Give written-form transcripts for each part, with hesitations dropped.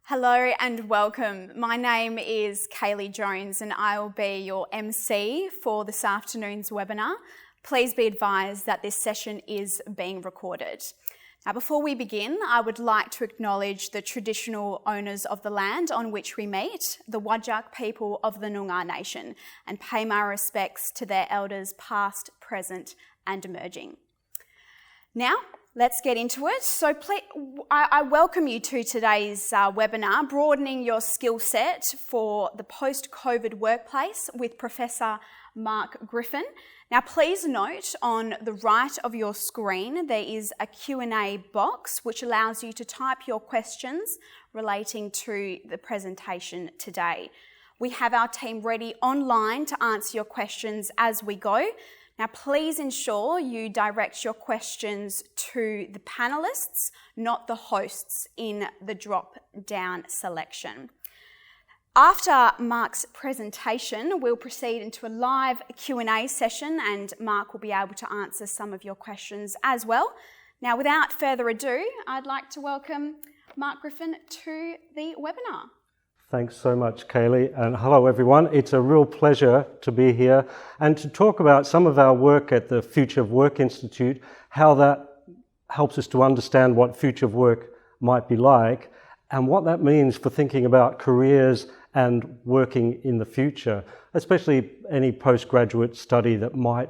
Hello and welcome. My name is Kaylee Jones and I will be your MC for this afternoon's webinar. Please be advised that this session is being recorded. Now, before we begin, I would like to acknowledge the traditional owners of the land on which we meet, the Whadjuk people of the Noongar Nation, and pay my respects to their elders past, present and emerging. Now, let's get into it. So I welcome you to today's webinar, Broadening Your Skill Set for the Post-COVID Workplace with Professor Mark Griffin. Now, please note on the right of your screen, there is a Q&A box which allows you to type your questions relating to the presentation today. We have our team ready online to answer your questions as we go. Now, please ensure you direct your questions to the panellists, not the hosts in the drop-down selection. After Mark's presentation, we'll proceed into a live Q&A session and Mark will be able to answer some of your questions as well. Now, without further ado, I'd like to welcome Mark Griffin to the webinar. Thanks so much, Kaylee, and hello everyone. It's a real pleasure to be here and to talk about some of our work at the Future of Work Institute, how that helps us to understand what future of work might be like and what that means for thinking about careers and working in the future, especially any postgraduate study that might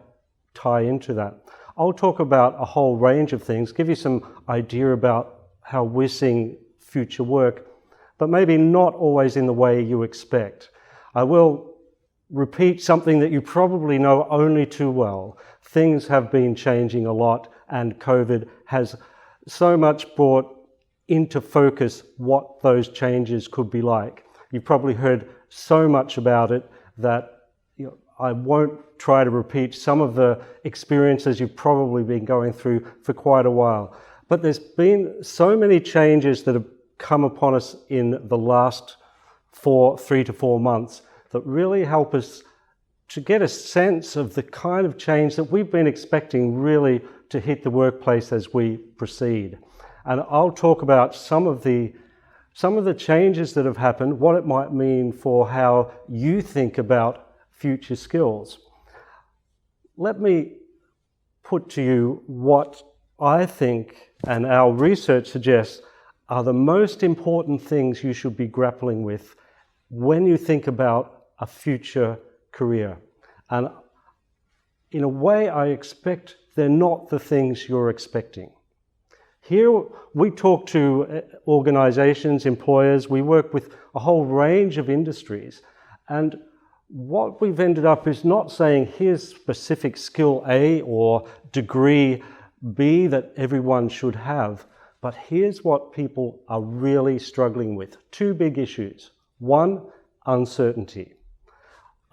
tie into that. I'll talk about a whole range of things, give you some idea about how we're seeing future work, but maybe not always in the way you expect. I will repeat something that you probably know only too well. Things have been changing a lot and COVID has so much brought into focus what those changes could be like. You've probably heard so much about it that I won't try to repeat some of the experiences you've probably been going through for quite a while. But there's been so many changes that have come upon us in the last 3 to 4 months that really help us to get a sense of the kind of change that we've been expecting really to hit the workplace as we proceed. And I'll talk about some of the changes that have happened, what it might mean for how you think about future skills. Let me put to you what I think and our research suggests are the most important things you should be grappling with when you think about a future career. And in a way, I expect they're not the things you're expecting. Here, we talk to organizations, employers, we work with a whole range of industries. And what we've ended up is not saying here's specific skill A or degree B that everyone should have, but here's what people are really struggling with. 2 big issues. 1, uncertainty.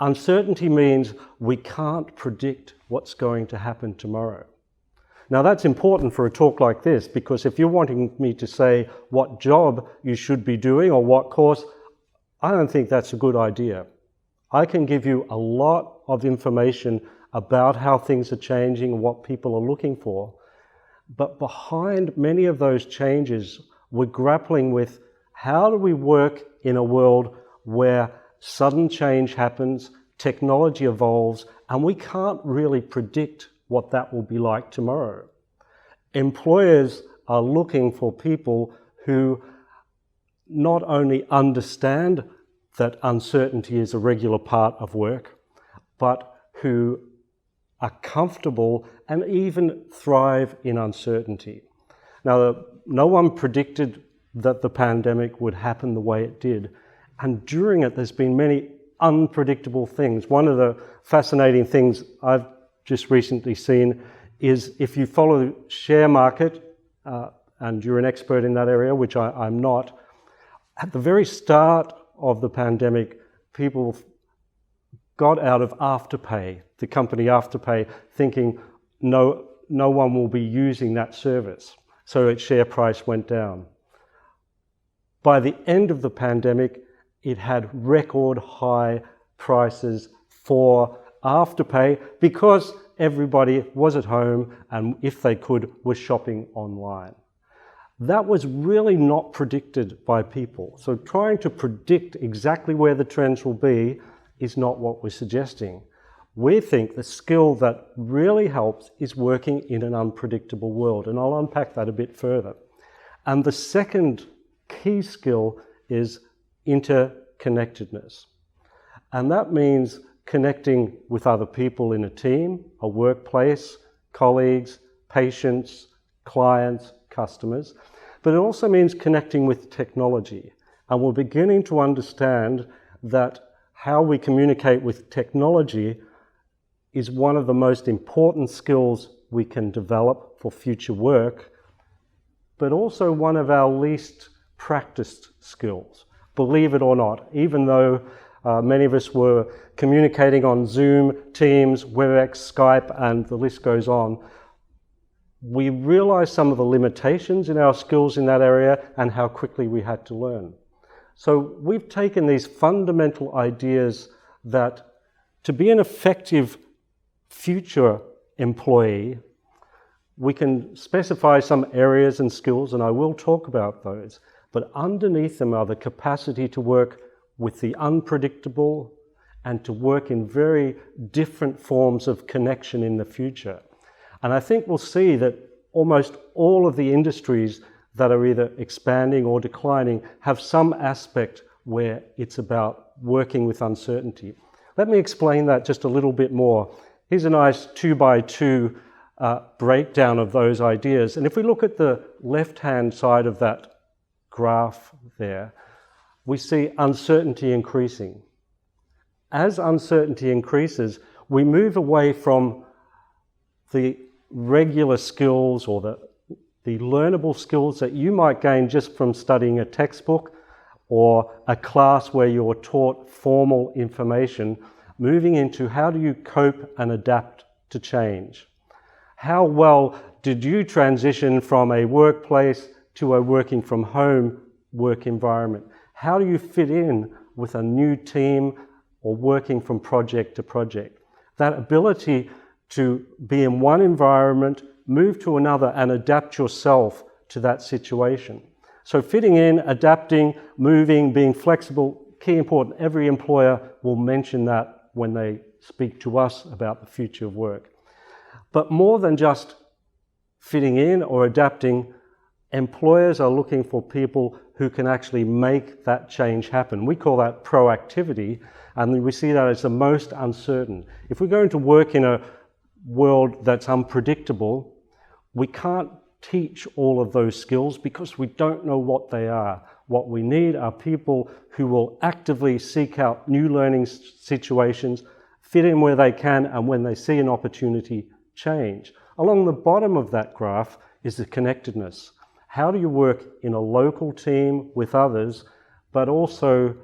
Uncertainty means we can't predict what's going to happen tomorrow. Now that's important for a talk like this, because if you're wanting me to say what job you should be doing or what course, I don't think that's a good idea. I can give you a lot of information about how things are changing and what people are looking for. But behind many of those changes, we're grappling with how do we work in a world where sudden change happens, technology evolves, and we can't really predict what that will be like tomorrow. Employers are looking for people who not only understand that uncertainty is a regular part of work, but who are comfortable and even thrive in uncertainty. Now, no one predicted that the pandemic would happen the way it did. And during it, there's been many unpredictable things. One of the fascinating things I've just recently seen is if you follow the share market, and you're an expert in that area, which I'm not, at the very start of the pandemic, people got out of Afterpay, the company Afterpay, thinking no one will be using that service. So its share price went down. By the end of the pandemic, it had record high prices for Afterpay because everybody was at home and if they could, was shopping online. That was really not predicted by people. So trying to predict exactly where the trends will be is not what we're suggesting. We think the skill that really helps is working in an unpredictable world, and I'll unpack that a bit further. And the second key skill is interconnectedness. And that means connecting with other people in a team, a workplace, colleagues, patients, clients, customers. But it also means connecting with technology. And we're beginning to understand that how we communicate with technology is one of the most important skills we can develop for future work, but also one of our least practiced skills. Believe it or not, even though many of us were communicating on Zoom, Teams, WebEx, Skype, and the list goes on, we realized some of the limitations in our skills in that area and how quickly we had to learn. So we've taken these fundamental ideas that to be an effective future employee, we can specify some areas and skills, and I will talk about those, but underneath them are the capacity to work with the unpredictable and to work in very different forms of connection in the future. And I think we'll see that almost all of the industries that are either expanding or declining have some aspect where it's about working with uncertainty. Let me explain that just a little bit more. Here's a nice 2x2 breakdown of those ideas. And if we look at the left-hand side of that graph there, we see uncertainty increasing. As uncertainty increases, we move away from the regular skills or the learnable skills that you might gain just from studying a textbook or a class where you're taught formal information, moving into how do you cope and adapt to change. How well did you transition from a workplace to a working from home work environment? How do you fit in with a new team or working from project to project? That ability to be in one environment, move to another and adapt yourself to that situation. So fitting in, adapting, moving, being flexible, key important. Every employer will mention that when they speak to us about the future of work. But more than just fitting in or adapting, employers are looking for people who can actually make that change happen. We call that proactivity, and we see that as the most uncertain. If we're going to work in a world that's unpredictable, we can't teach all of those skills because we don't know what they are. What we need are people who will actively seek out new learning situations, fit in where they can, and when they see an opportunity, change. Along the bottom of that graph is the connectedness. How do you work in a local team with others, but also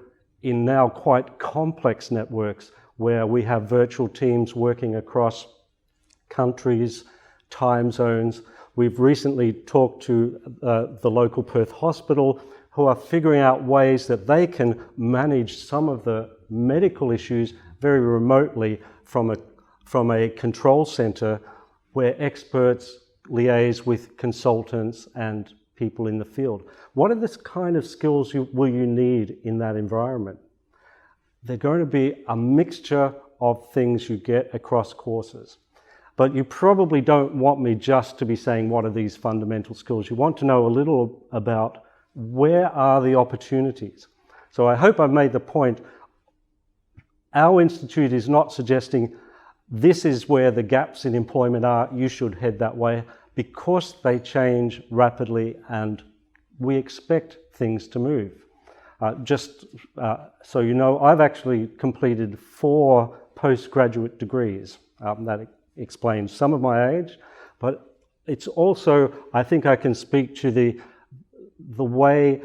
in now quite complex networks where we have virtual teams working across countries, time zones. We've recently talked to the local Perth hospital who are figuring out ways that they can manage some of the medical issues very remotely from a control centre where experts liaise with consultants and people in the field. What are the kind of skills will you need in that environment? They're going to be a mixture of things you get across courses. But you probably don't want me just to be saying what are these fundamental skills. You want to know a little about where are the opportunities. So I hope I've made the point. Our institute is not suggesting this is where the gaps in employment are, you should head that way, because they change rapidly and we expect things to move. So you know, I've actually completed 4 postgraduate degrees. That explains some of my age, but it's also, I think I can speak to the way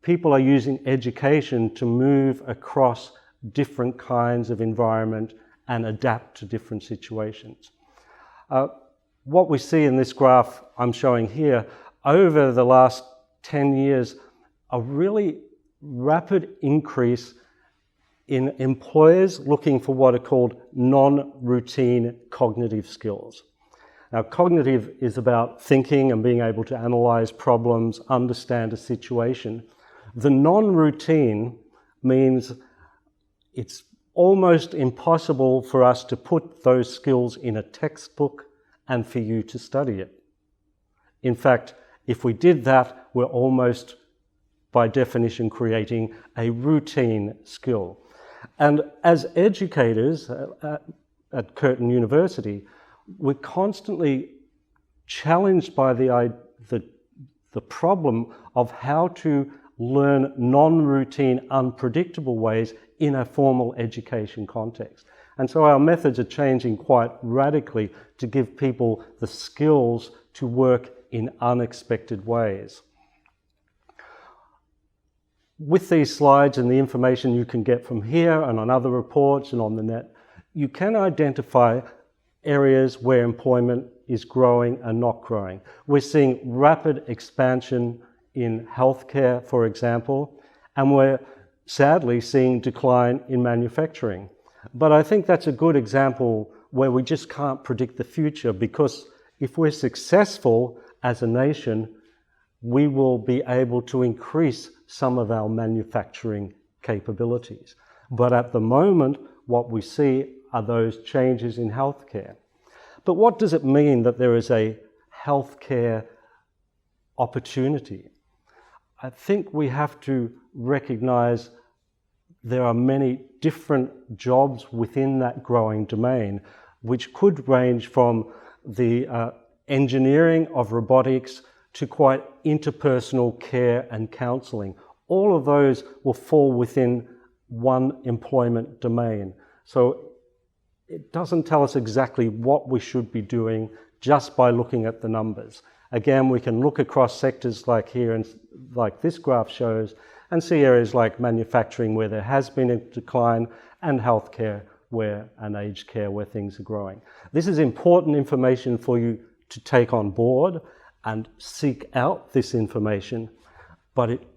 people are using education to move across different kinds of environment and adapt to different situations. What we see in this graph I'm showing here, over the last 10 years, a really rapid increase in employers looking for what are called non-routine cognitive skills. Now, cognitive is about thinking and being able to analyze problems, understand a situation. The non-routine means it's almost impossible for us to put those skills in a textbook and for you to study it. In fact, if we did that, we're almost, by definition, creating a routine skill. And as educators at Curtin University, we're constantly challenged by the problem of how to learn non-routine, unpredictable ways in a formal education context. And so our methods are changing quite radically to give people the skills to work in unexpected ways. With these slides and the information you can get from here and on other reports and on the net, you can identify areas where employment is growing and not growing. We're seeing rapid expansion in healthcare, for example, and we're sadly seeing decline in manufacturing. But I think that's a good example where we just can't predict the future, because if we're successful as a nation, we will be able to increase some of our manufacturing capabilities. But at the moment, what we see are those changes in healthcare. But what does it mean that there is a healthcare opportunity? I think we have to recognize there are many different jobs within that growing domain, which could range from the engineering of robotics to quite interpersonal care and counseling. All of those will fall within one employment domain. So it doesn't tell us exactly what we should be doing just by looking at the numbers. Again, we can look across sectors like here and like this graph shows, and see areas like manufacturing where there has been a decline, and healthcare and aged care where things are growing. This is important information for you to take on board and seek out this information, but it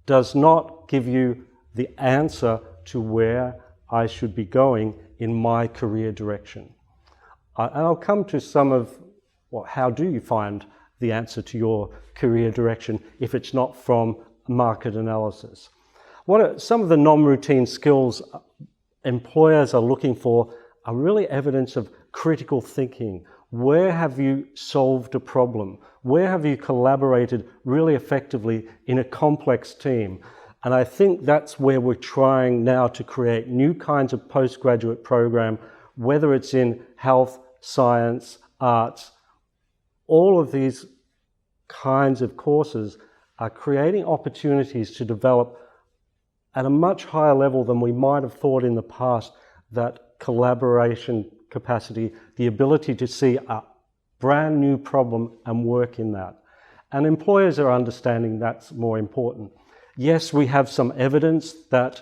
does not give you the answer to where I should be going in my career direction. And I'll come to some of, well, how do you find the answer to your career direction if it's not from market analysis? What are some of the non-routine skills employers are looking for are really evidence of critical thinking. Where have you solved a problem? Where have you collaborated really effectively in a complex team? And I think that's where we're trying now to create new kinds of postgraduate program, whether it's in health, science, arts. All of these kinds of courses are creating opportunities to develop at a much higher level than we might have thought in the past, that collaboration capacity, the ability to see a brand new problem and work in that. And employers are understanding that's more important. Yes, we have some evidence that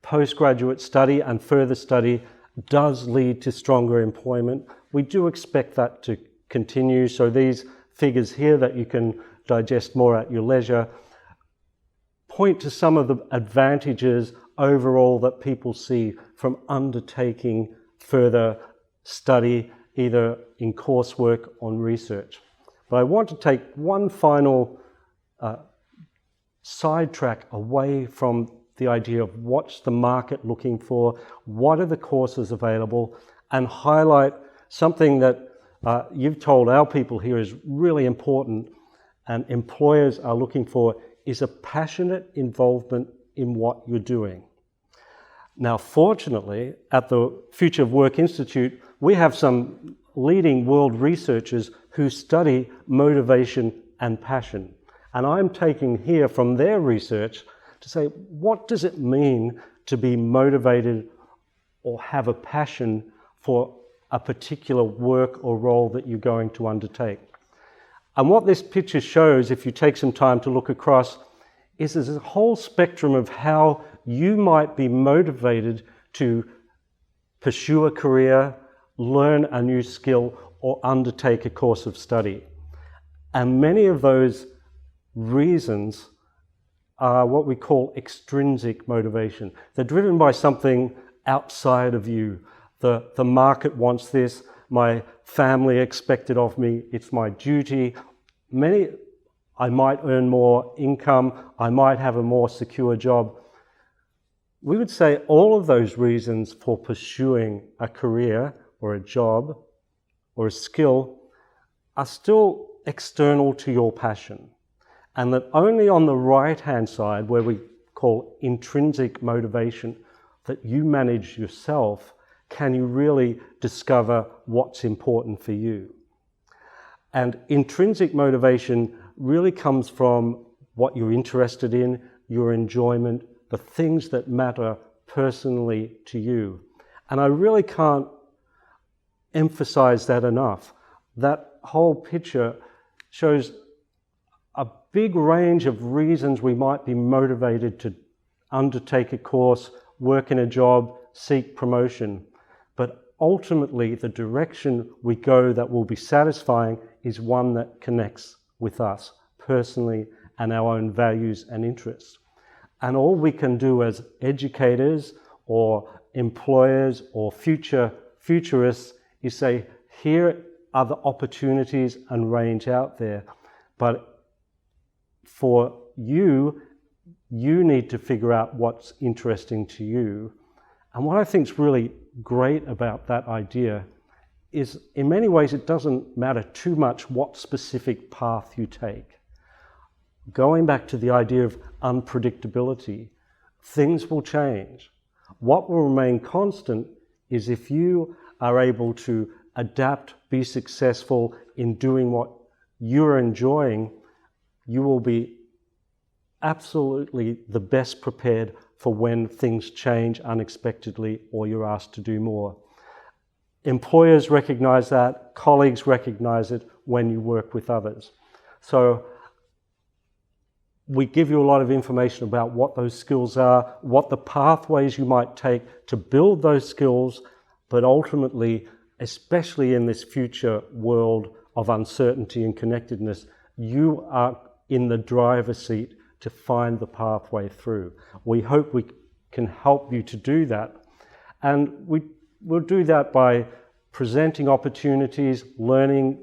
postgraduate study and further study does lead to stronger employment. We do expect that to continue. So these figures here that you can digest more at your leisure point to some of the advantages overall that people see from undertaking further study, either in coursework or research. But I want to take one final sidetrack away from the idea of what's the market looking for, what are the courses available, and highlight something that you've told our people here is really important and employers are looking for, is a passionate involvement in what you're doing. Now, fortunately, at the Future of Work Institute, we have some leading world researchers who study motivation and passion. And I'm taking here from their research to say, what does it mean to be motivated or have a passion for a particular work or role that you're going to undertake? And what this picture shows, if you take some time to look across, is there's a whole spectrum of how you might be motivated to pursue a career, learn a new skill, or undertake a course of study. And many of those reasons are what we call extrinsic motivation. They're driven by something outside of you. The market wants this. my family expect it of me, it's my duty. I might earn more income, I might have a more secure job. We would say all of those reasons for pursuing a career or a job or a skill are still external to your passion. And that only on the right-hand side, where we call intrinsic motivation, that you manage yourself, can you really discover what's important for you. And intrinsic motivation really comes from what you're interested in, your enjoyment, the things that matter personally to you. And I really can't emphasize that enough. That whole picture shows a big range of reasons we might be motivated to undertake a course, work in a job, seek promotion. But ultimately, the direction we go that will be satisfying is one that connects with us personally and our own values and interests. And all we can do as educators or employers or futurists is say, here are the opportunities and range out there. But for you need to figure out what's interesting to you. And what I think is really great about that idea is, in many ways, it doesn't matter too much what specific path you take. Going back to the idea of unpredictability, things will change. What will remain constant is if you are able to adapt, be successful in doing what you're enjoying, you will be absolutely the best prepared for when things change unexpectedly or you're asked to do more. Employers recognize that, colleagues recognize it when you work with others. So we give you a lot of information about what those skills are, what the pathways you might take to build those skills, but ultimately, especially in this future world of uncertainty and connectedness, you are in the driver's seat to find the pathway through. We hope we can help you to do that. And we'll do that by presenting opportunities, learning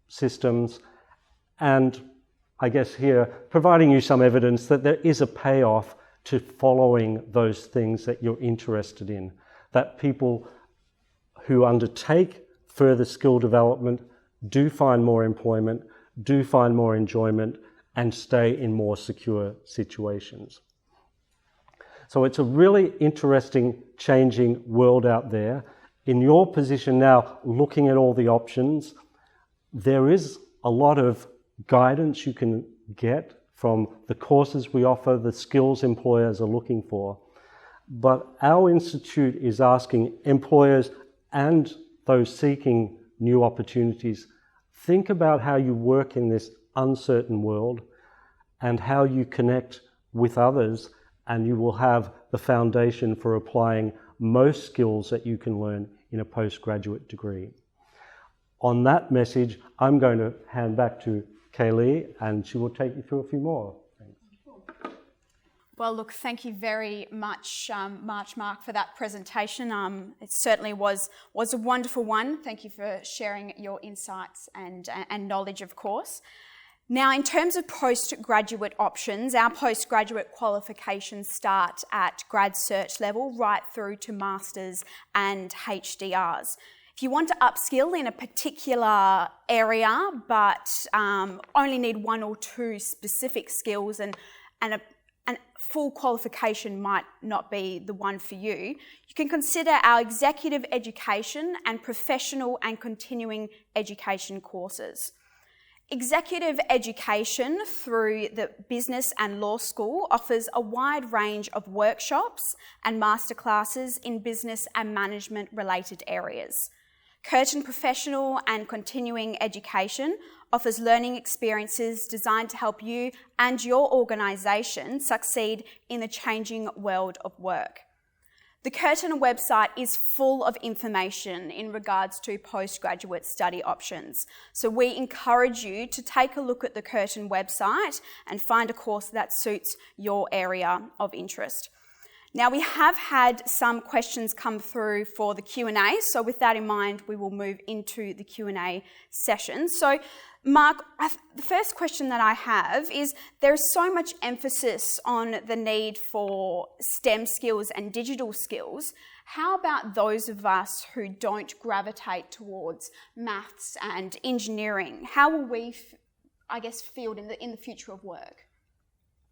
systems, and I guess here, providing you some evidence that there is a payoff to following those things that you're interested in. That people who undertake further skill development do find more employment, do find more enjoyment, and stay in more secure situations. So it's a really interesting, changing world out there. In your position now, looking at all the options, there is a lot of guidance you can get from the courses we offer, the skills employers are looking for. But our institute is asking employers and those seeking new opportunities, think about how you work in this uncertain world and how you connect with others, and you will have the foundation for applying most skills that you can learn in a postgraduate degree. On that message, I'm going to hand back to Kaylee, and she will take you through a few more. Thanks. Well, look, thank you very much, Mark, for that presentation. It certainly was a wonderful one. Thank you for sharing your insights and knowledge, of course. Now, in terms of postgraduate options, our postgraduate qualifications start at grad cert level right through to masters and HDRs. If you want to upskill in a particular area but only need one or two specific skills and a full qualification might not be the one for you, you can consider our executive education and professional and continuing education courses. Executive education through the Business and Law School offers a wide range of workshops and masterclasses in business and management related areas. Curtin Professional and Continuing Education offers learning experiences designed to help you and your organisation succeed in the changing world of work. The Curtin website is full of information in regards to postgraduate study options. So we encourage you to take a look at the Curtin website and find a course that suits your area of interest. Now, we have had some questions come through for the Q&A, so with that in mind, we will move into the Q&A session. So, Mark, the first question that I have is, there is so much emphasis on the need for STEM skills and digital skills. How about those of us who don't gravitate towards maths and engineering? How will we, field in the future of work?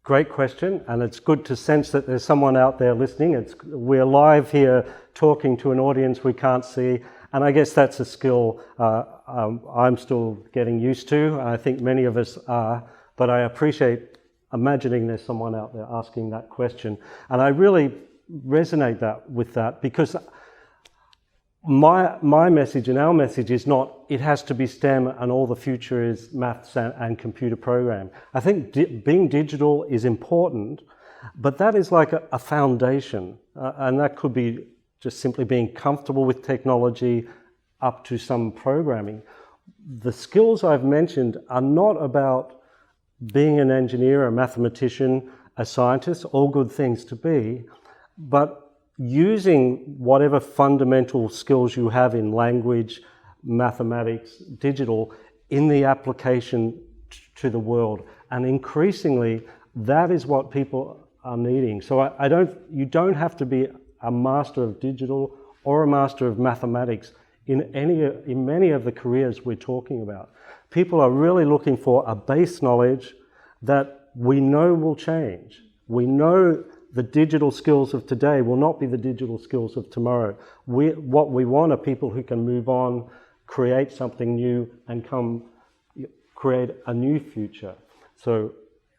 Great question, and it's good to sense that there's someone out there listening. We're live here talking to an audience we can't see, and I guess that's a skill I'm still getting used to, and I think many of us are, but I appreciate imagining there's someone out there asking that question. And I really resonate with that because my message and our message is not it has to be STEM and all the future is maths and computer program. I think being digital is important, but that is like a foundation, and that could be just simply being comfortable with technology up to some programming. The skills I've mentioned are not about being an engineer, a mathematician, a scientist, all good things to be, but using whatever fundamental skills you have in language, mathematics, digital, in the application to the world. And increasingly, that is what people are needing. So you don't have to be a master of digital or a master of mathematics in many of the careers we're talking about. People are really looking for a base knowledge that we know will change. We know the digital skills of today will not be the digital skills of tomorrow. What we want are people who can move on, create something new, and create a new future. So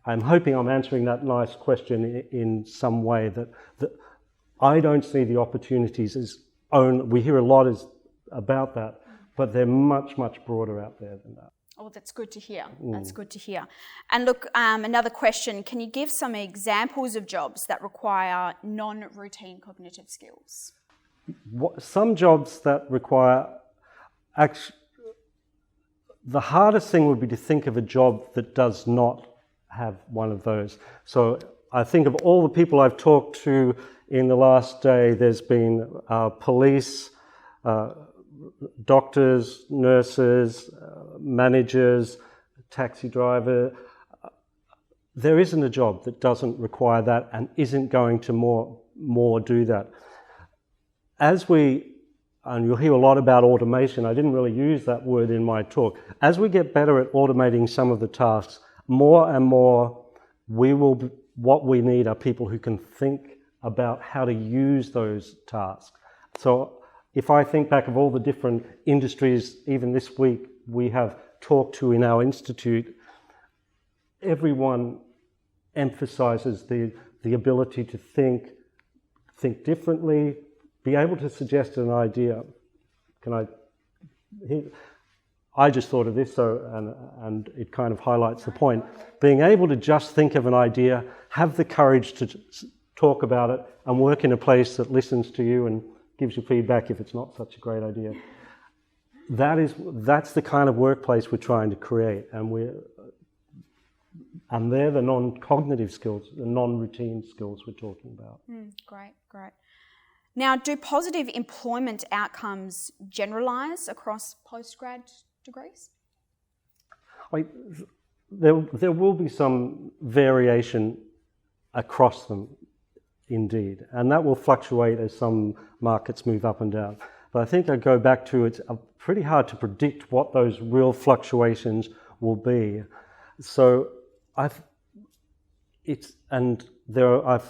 I'm hoping I'm answering that nice question in some way that I don't see the opportunities as we hear a lot about that, but they're much, much broader out there than that. Oh, that's good to hear. That's good to hear. And look, another question, can you give some examples of jobs that require non-routine cognitive skills? Some jobs that require... the hardest thing would be to think of a job that does not have one of those. So I think of all the people I've talked to in the last day, there's been police, doctors, nurses, managers, taxi driver. There isn't a job that doesn't require that and isn't going to more do that. And you'll hear a lot about automation. I didn't really use that word in my talk. As we get better at automating some of the tasks, more and more what we need are people who can think about how to use those tasks. So if I think back of all the different industries, even this week, we have talked to in our institute, everyone emphasizes the ability to think differently, be able to suggest an idea. I just thought of this, and it kind of highlights the point. Being able to just think of an idea, have the courage to talk about it, and work in a place that listens to you and gives you feedback if it's not such a great idea. That's the kind of workplace we're trying to create, and they're the non-cognitive skills, the non-routine skills we're talking about. Great. Now, do positive employment outcomes generalise across postgrad degrees? There will be some variation across them, indeed, and that will fluctuate as some markets move up and down. But I think I go back to it's pretty hard to predict what those real fluctuations will be. So I've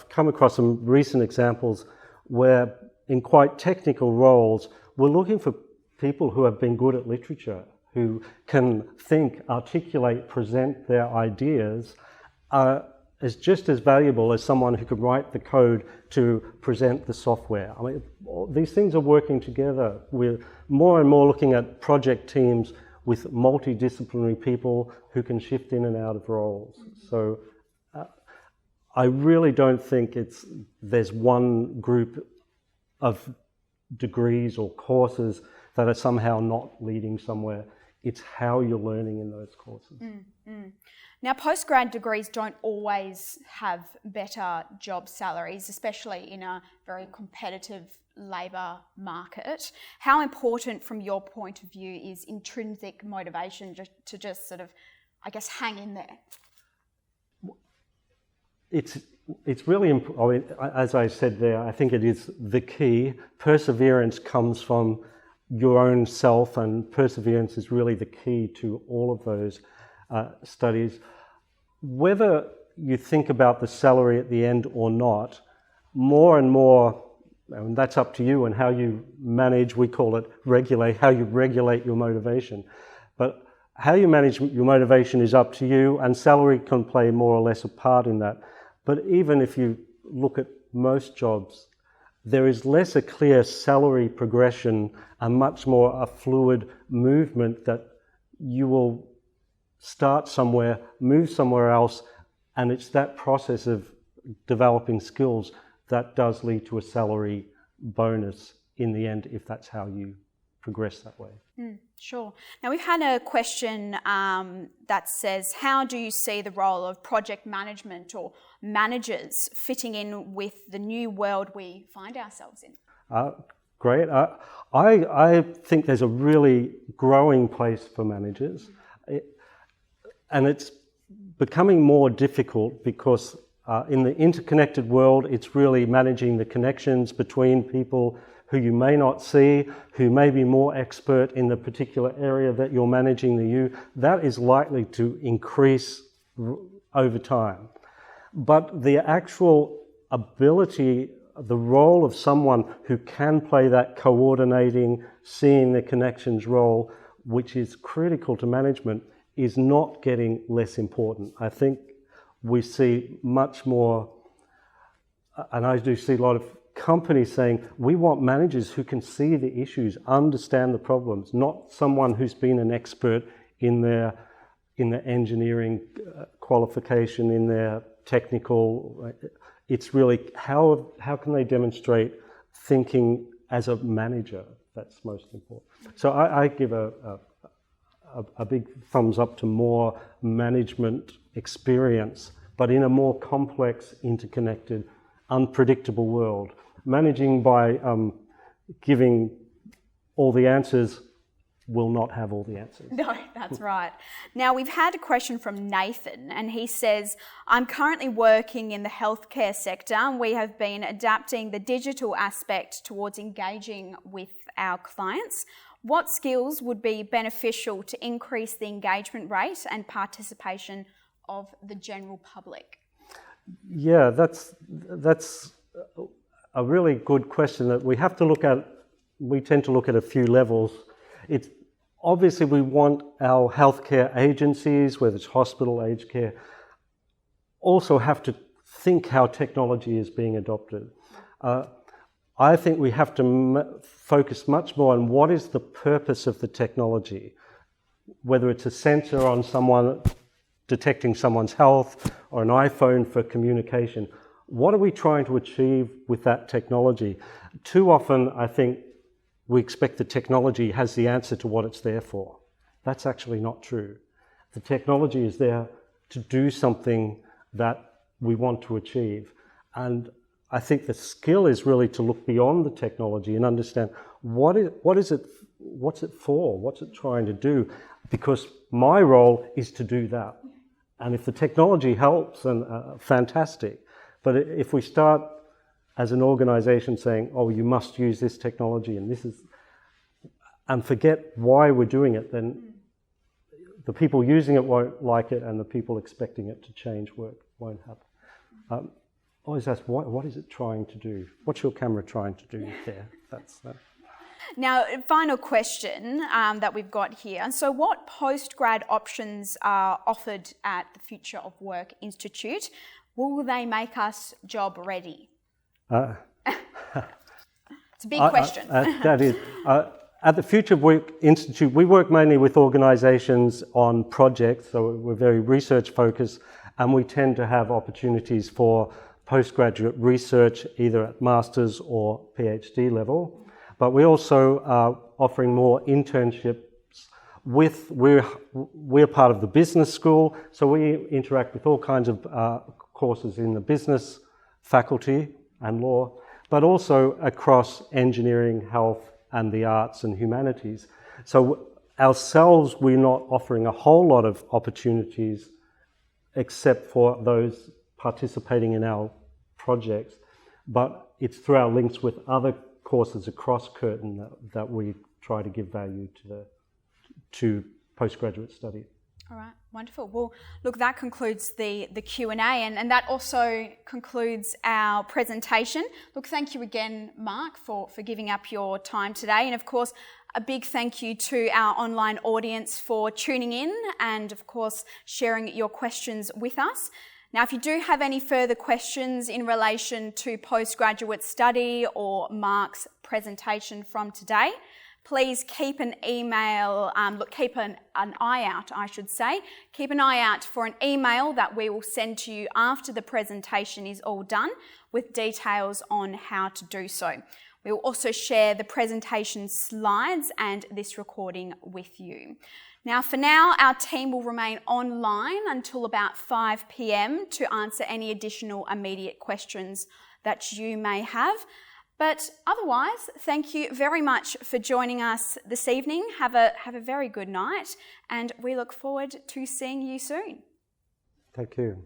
come across some recent examples where in quite technical roles, we're looking for people who have been good at literature, who can think, articulate, present their ideas, is just as valuable as someone who could write the code to present the software. I mean, these things are working together. We're more and more looking at project teams with multidisciplinary people who can shift in and out of roles. So I really don't think there's one group of degrees or courses that are somehow not leading somewhere. it's how you're learning in those courses. Now, postgrad degrees don't always have better job salaries, especially in a very competitive labour market. How important, from your point of view, is intrinsic motivation to just sort of, I guess, hang in there? It's really important. I mean, as I said there, I think it is the key. Perseverance comes from your own self, and perseverance is really the key to all of those studies. Whether you think about the salary at the end or not, more and more, and that's up to you and how you manage, we call it regulate, how you regulate your motivation. But how you manage your motivation is up to you, and salary can play more or less a part in that. But even if you look at most jobs, there is less a clear salary progression and much more a fluid movement that you will start somewhere, move somewhere else, and it's that process of developing skills that does lead to a salary bonus in the end, if that's how you progress that way. Sure. Now, we've had a question that says, how do you see the role of project management or managers fitting in with the new world we find ourselves in? Great. I think there's a really growing place for managers. And it's becoming more difficult because in the interconnected world, it's really managing the connections between people who you may not see, who may be more expert in the particular area that you're managing than you. That is likely to increase over time. But the actual ability, the role of someone who can play that coordinating, seeing the connections role, which is critical to management, is not getting less important. I think we see much more, and I do see a lot of companies saying, we want managers who can see the issues, understand the problems, not someone who's been an expert in their engineering qualification, in their technical. It's really how can they demonstrate thinking as a manager. That's most important. So I give a big thumbs up to more management experience, but in a more complex, interconnected, unpredictable world. Managing by giving all the answers will not have all the answers. No, that's right. Now, we've had a question from Nathan, and he says, I'm currently working in the healthcare sector, and we have been adapting the digital aspect towards engaging with our clients. What skills would be beneficial to increase the engagement rate and participation of the general public? Yeah, that's a really good question that we have to look at. We tend to look at a few levels. It's obviously we want our healthcare agencies, whether it's hospital, aged care, also have to think how technology is being adopted. I think we have to focus much more on what is the purpose of the technology, whether it's a sensor on someone detecting someone's health or an iPhone for communication. What are we trying to achieve with that technology? Too often, I think, we expect the technology has the answer to what it's there for. That's actually not true. The technology is there to do something that we want to achieve. And I think the skill is really to look beyond the technology and understand what's it for, what's it trying to do? Because my role is to do that. And if the technology helps, then fantastic. But if we start as an organization saying, oh, you must use this technology and forget why we're doing it, then the people using it won't like it, and the people expecting it to change won't happen. Always ask, what is it trying to do? What's your camera trying to do there? That's that. Now, final question that we've got here. So what postgrad options are offered at the Future of Work Institute? Will they make us job ready? It's a big question. That is. At the Future of Work Institute, we work mainly with organisations on projects, so we're very research focused, and we tend to have opportunities for postgraduate research either at master's or PhD level. But we also are offering more internships We're part of the business school, so we interact with all kinds of courses in the business faculty and law, but also across engineering, health, and the arts and humanities. So ourselves, we're not offering a whole lot of opportunities except for those participating in our projects, but it's through our links with other courses across Curtin that we try to give value to postgraduate study. All right, wonderful. Well, look, that concludes the Q&A and that also concludes our presentation. Look, thank you again, Mark, for giving up your time today. And of course, a big thank you to our online audience for tuning in and of course, sharing your questions with us. Now, if you do have any further questions in relation to postgraduate study or Mark's presentation from today, please keep an email, keep an eye out, I should say. Keep an eye out for an email that we will send to you after the presentation is all done with details on how to do so. We will also share the presentation slides and this recording with you. Now, for now, our team will remain online until about 5 p.m. to answer any additional immediate questions that you may have. But otherwise, thank you very much for joining us this evening. Have a very good night, and we look forward to seeing you soon. Thank you.